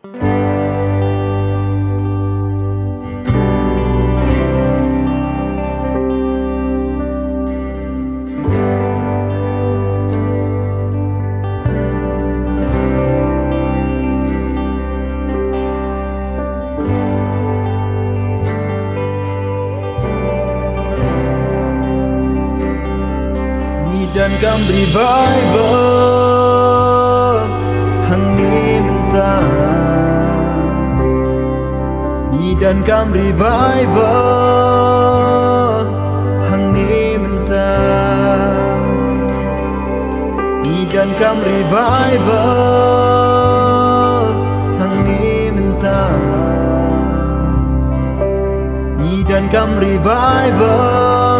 Dan kam revival Hangi mentah Ni dan kam revival Hangi mentah Ni dan kam revival Hangi mentah Ni dan kam revival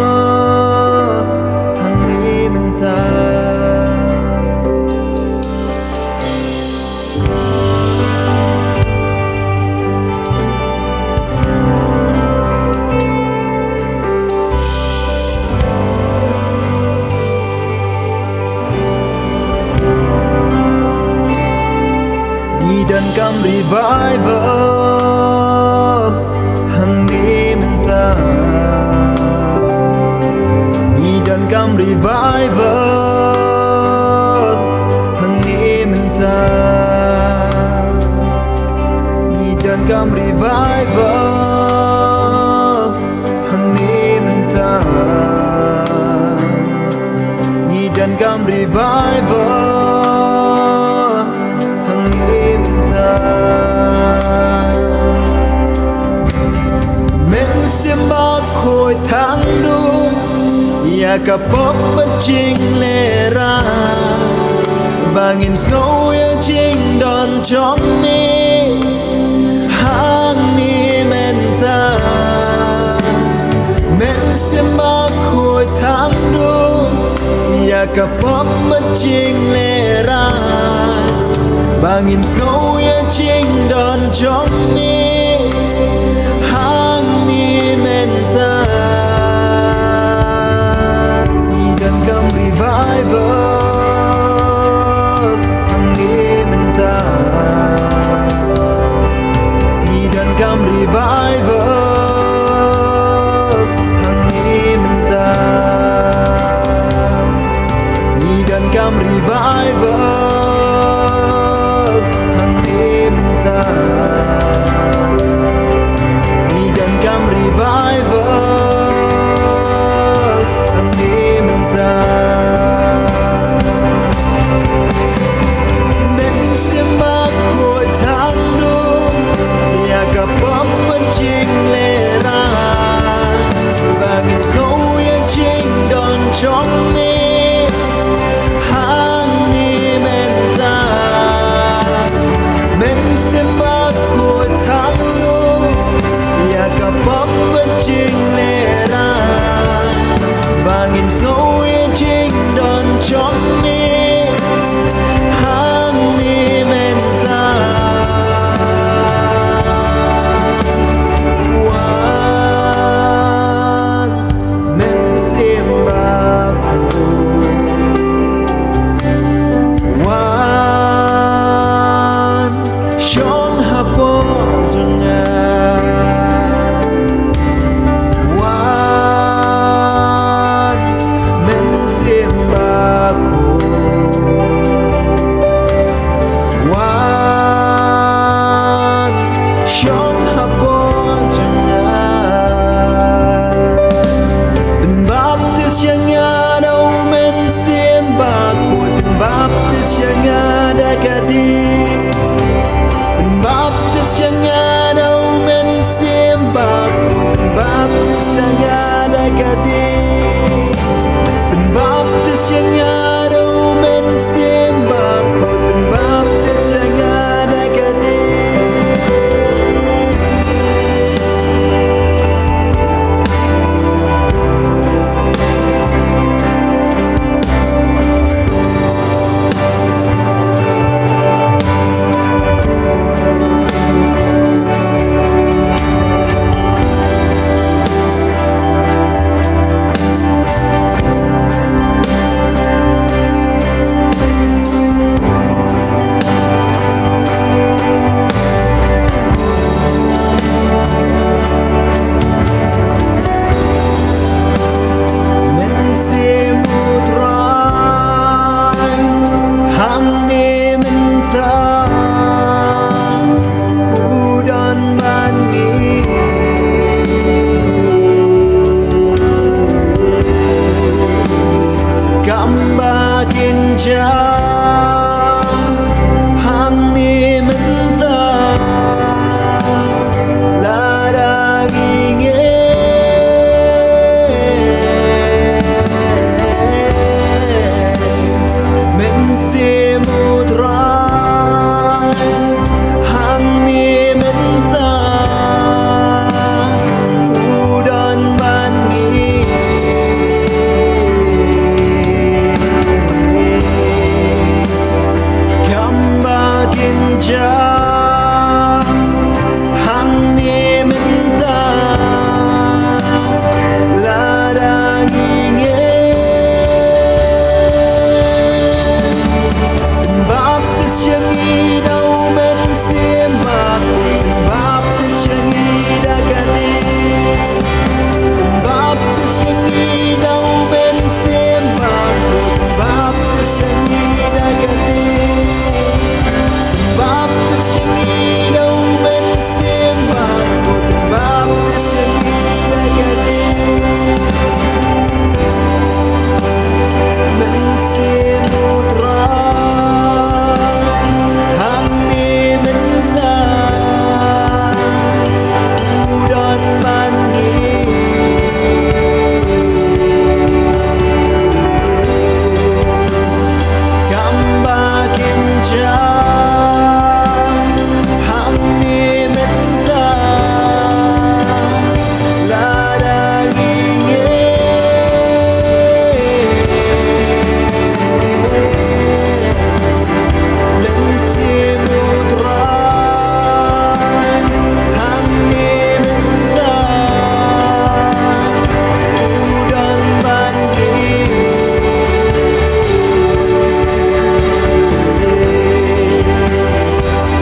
Dan kam revival Hangi mentah Ni dan kam revival Hangi mentah Ni dan kam revival Hangi mentah Ni dan kam revival Men siapa khôi tháng đu Ya kapop chinh lera Bangin snow ya chinh don chong ni Hang ni menta Men siapa khôi tháng đu Ya kapop chinh lera Bangin snow ya ching don chong ni Hang ni menta Ni dan kam revival Hangi menta Ni dan kam revival Hangi menta Ni dan kam revival Hangi mentah kinja hang ni minta ladang ingin baptis yang idau men simak baptis yang idagani baptis yang idau men simak baptis yang idagani baptis yang idau men simak baptis yang idagani men simutra hang ni minta udan mani kamba kinja hang ni minta ladang ingin men simutra hang ni minta udan mandi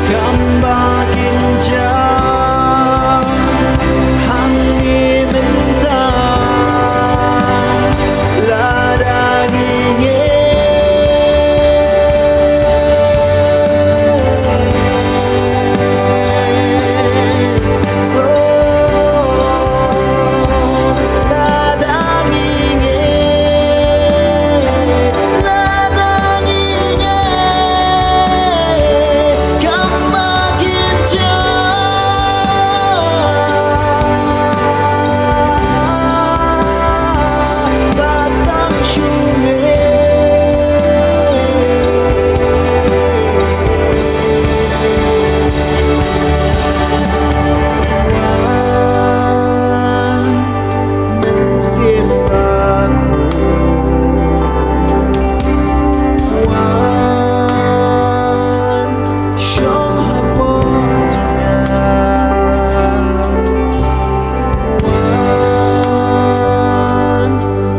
kamba kinja hang ni minta ladang ingin ladang ingin kamba kinja batang sungai mensimak wan syong hapotnya wan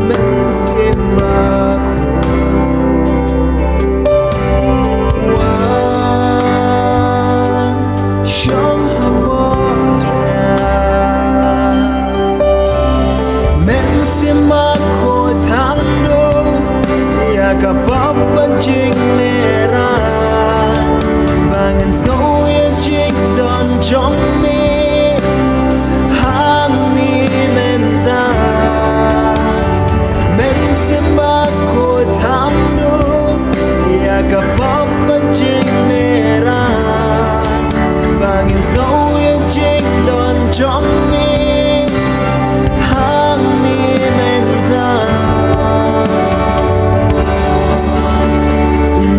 mensimak wan syong hapotnya men simak ko thang do ya kapap pancing nera bangan snow ya jing don chong me hang ni menta men simak ko thang do ya kapap pancing nera bangan snow ya jing don chong me hang ni menta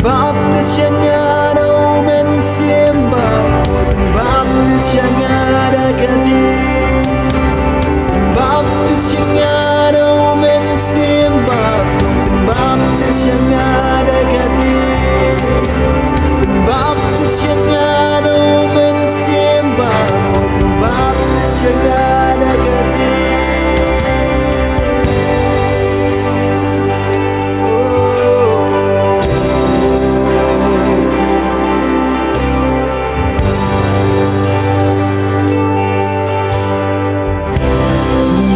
baptis yang ada men simbang baptis yang ada gadi baptis yang ada men simbang baptis yang ada gadi baptis yang ada men simbang baptis yang ada gadi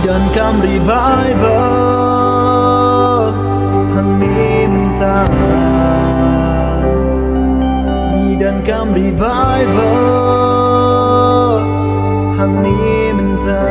dan kam revival hang ni minta dan kam revival hang ni minta